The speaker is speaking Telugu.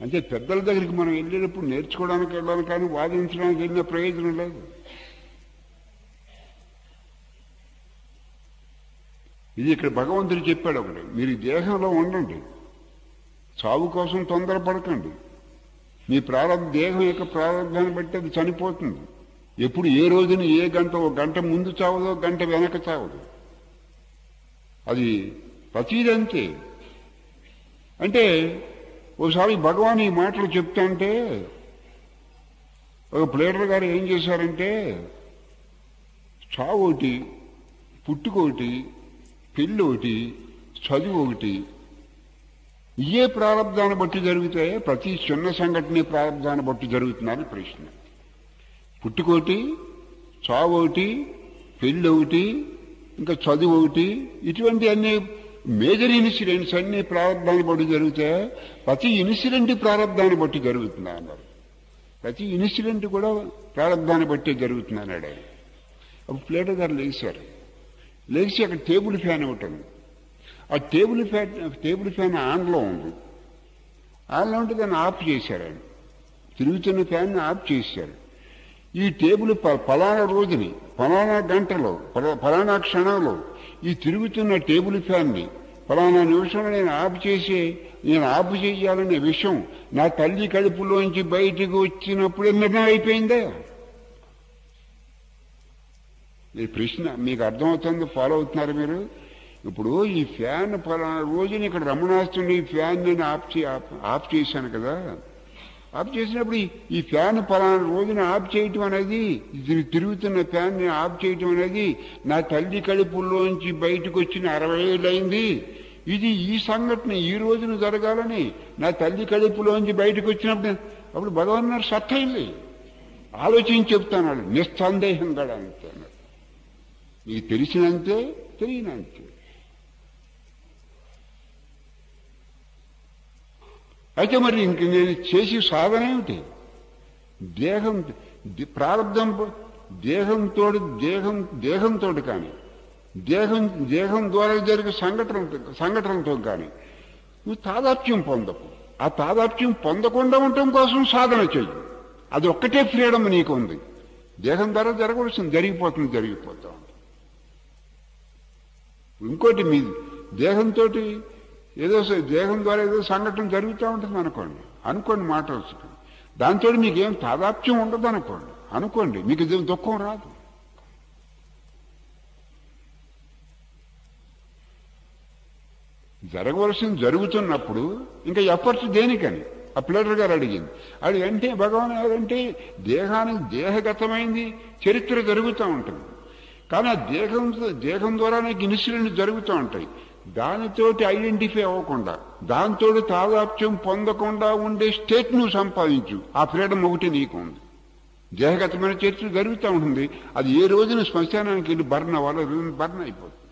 అంటే పెద్దల దగ్గరికి మనం వెళ్ళేటప్పుడు నేర్చుకోవడానికి వెళ్ళాలి, కానీ వాదించడానికి వెళ్ళిన ప్రయోజనం లేదు. ఇది ఇక్కడ భగవంతుడు చెప్పాడు ఒకటి, మీరు ఈ దేహంలో ఉండండి, చావు కోసం తొందరపడకండి. మీ దేహం యొక్క ప్రారంభాన్ని బట్టి అది చనిపోతుంది. ఎప్పుడు ఏ రోజున ఏ గంట, ఒక గంట ముందు చావదో గంట వెనక చావదు. అది ప్రతీదంతే. అంటే ఒకసారి భగవాన్ ఈ మాటలు చెప్తాంటే ఒక ప్లేటర్ గారు ఏం చేశారంటే, చావు ఒకటి, పుట్టుకొకటి, పెళ్ళి ఒకటి, చదువు ఒకటి, ఇయే ప్రారంధాన్ని బట్టి జరుగుతాయి. ప్రతి చిన్న సంఘటన ప్రారంధాన్ని బట్టి జరుగుతుందని ప్రశ్న. పుట్టుకోటి, చావు ఒకటి, పెళ్ళి ఒకటి, ఇంకా చదువు ఒకటి, ఇటువంటి అన్ని మేజర్ ఇన్సిడెంట్స్ అన్ని ప్రారంధాన్ని బట్టి జరుగుతాయి. ప్రతి ఇన్సిడెంట్ ప్రారంధాన్ని బట్టి జరుగుతుంది అన్నారు. ప్రతి ఇన్సిడెంట్ కూడా ప్రారంధాన్ని బట్టి జరుగుతుంది అన్నాడు ఆయన. అప్పుడు ప్లేటర్ గారు లేచారు. లేచి అక్కడ టేబుల్ ఫ్యాన్ ఒకటి ఉంది. ఆ టేబుల్ ఫ్యాన్ ఆన్లో ఉంది. ఆన్లో ఉంటే దాన్ని ఆఫ్ చేశారు ఆయన. తిరుగుతున్న ఫ్యాన్ని ఆఫ్ చేశారు. ఈ టేబుల్ ఫలానా రోజుని, ఫలానా గంటలో, ఫలానా క్షణంలో ఈ తిరుగుతున్న టేబుల్ ఫ్యాన్ని ఫలానా నిమిషంలో నేను ఆఫ్ చేయాలనే విషయం నా తల్లి కడుపులోంచి బయటకు వచ్చినప్పుడు నిర్ణయం అయిపోయిందా? ఈ ప్రశ్న మీకు అర్థమవుతుంది, ఫాలో అవుతున్నారు మీరు? ఇప్పుడు ఈ ఫ్యాన్ ఫలానా రోజున ఇక్కడ రమణాస్తుండే ఈ ఫ్యాన్ నేను ఆఫ్ చేశాను కదా. ఆఫ్ చేసినప్పుడు ఈ ఫ్యాన్ ఫలానా రోజున ఆఫ్ చేయటం అనేది, తిరుగుతున్న ఫ్యాన్ ఆఫ్ చేయటం అనేది నా తల్లి కడుపుల్లోంచి బయటకు వచ్చిన 60 ఏళ్ళు అయింది. ఇది ఈ సంఘటన ఈ రోజున జరగాలని నా తల్లి కడుపులోంచి బయటకు వచ్చినప్పుడు అప్పుడు భగవాన్ సత్తయింది. ఆలోచించి చెప్తాను, నిస్సందేహంగా అంటున్నాడు. నీకు తెలిసినంతే, తెలియనంతే. అయితే మరి ఇంక నేను చేసి సాధన ఏమిటి? దేహం ప్రారంభం, దేహంతో కానీ దేహం ద్వారా జరిగే సంఘటనతో కానీ నువ్వు తాదాప్యం పొందకు. ఆ తాదాప్యం పొందకుండా ఉండటం కోసం సాధన చెయ్యి. అది ఒక్కటే ఫ్రీడమ్ నీకు ఉంది. దేహం ద్వారా జరగవలసింది జరిగిపోతా ఉంది. ఇంకోటి మీ దేహంతో దేహం ద్వారా ఏదో సంఘటన జరుగుతూ ఉంటుంది అనుకోండి మాట వస్తుంది. దాంతో మీకేం తాదాప్యం ఉండదు అనుకోండి, మీకు దుఃఖం రాదు. జరగవలసింది జరుగుతున్నప్పుడు ఇంకా ఎఫర్ట్స్ దేనికని ఆ ప్లేటర్ గారు అడిగింది. అది అంటే భగవాన్ ఎవరంటే దేహానికి దేహగతమైంది చరిత్ర జరుగుతూ ఉంటుంది. కానీ ఆ దేహం ద్వారా నీకు ఇన్సిడెంట్ జరుగుతూ ఉంటాయి. దానితోటి ఐడెంటిఫై అవ్వకుండా, దాంతో తాదాప్యం పొందకుండా ఉండే స్టేట్ నువ్వు సంపాదించు. ఆ ఫ్రీడమ్ ఒకటి నీకు ఉంది. దేహగతమైన చరిత్ర జరుగుతూ ఉంటుంది. అది ఏ రోజున శ్మశానానికి వెళ్ళి బర్న్ అవ్వాలో బర్న్ అయిపోతుంది.